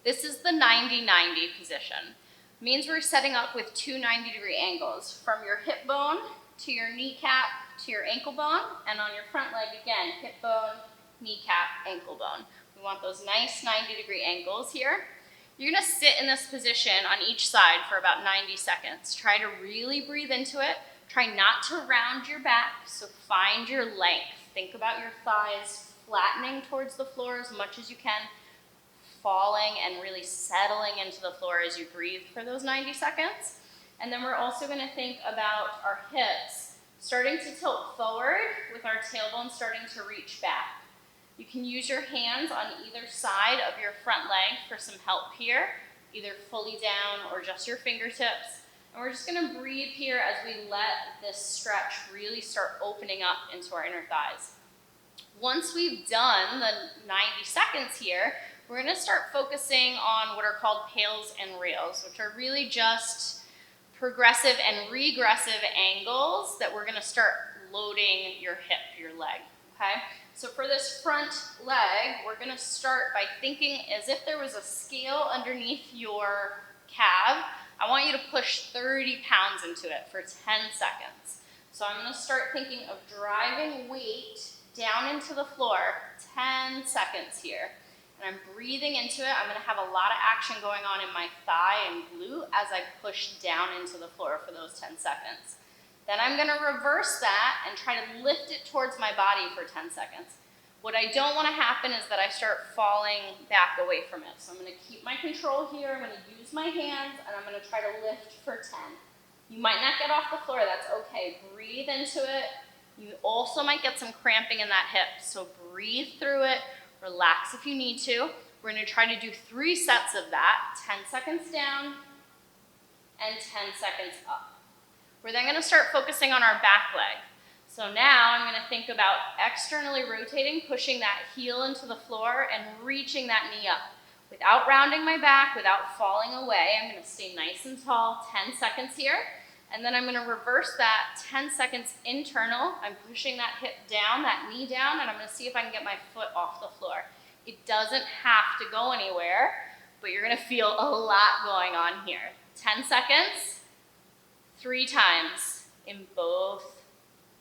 This is the 90-90 position. It means we're setting up with two 90-degree angles from your hip bone to your kneecap to your ankle bone, and on your front leg again, hip bone, kneecap, ankle bone. We want those nice 90-degree angles here. You're gonna sit in this position on each side for about 90 seconds. Try to really breathe into it. Try not to round your back, so find your length. Think about your thighs flattening towards the floor as much as you can, falling and really settling into the floor as you breathe for those 90 seconds. And then we're also gonna think about our hips starting to tilt forward with our tailbone starting to reach back. You can use your hands on either side of your front leg for some help here, either fully down or just your fingertips. And we're just gonna breathe here as we let this stretch really start opening up into our inner thighs. Once we've done the 90 seconds here, we're gonna start focusing on what are called PAILs and RAILs, which are really just progressive and regressive angles that we're gonna start loading your hip, your leg, okay? So for this front leg, we're gonna start by thinking as if there was a scale underneath your calf. I want you to push 30 pounds into it for 10 seconds. So I'm gonna start thinking of driving weight down into the floor, 10 seconds here. And I'm breathing into it. I'm gonna have a lot of action going on in my thigh and glute as I push down into the floor for those 10 seconds. Then I'm gonna reverse that and try to lift it towards my body for 10 seconds. What I don't wanna happen is that I start falling back away from it. So I'm gonna keep my control here. I'm gonna use my hands and I'm gonna try to lift for 10. You might not get off the floor, that's okay. Breathe into it. You also might get some cramping in that hip, so breathe through it, relax if you need to. We're gonna try to do 3 sets of that, 10 seconds down and 10 seconds up. We're then gonna start focusing on our back leg. So now I'm gonna think about externally rotating, pushing that heel into the floor and reaching that knee up. Without rounding my back, without falling away, I'm gonna stay nice and tall, 10 seconds here. And then I'm gonna reverse that 10 seconds internal. I'm pushing that hip down, that knee down, and I'm gonna see if I can get my foot off the floor. It doesn't have to go anywhere, but you're gonna feel a lot going on here. 10 seconds, 3 times in both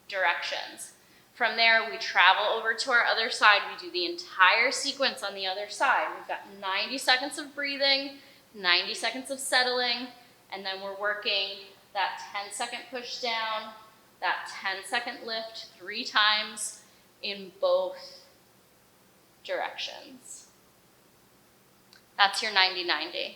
directions. From there, we travel over to our other side. We do the entire sequence on the other side. We've got 90 seconds of breathing, 90 seconds of settling, and then we're working that 10-second push down, that 10-second lift 3 times in both directions. That's your 90-90.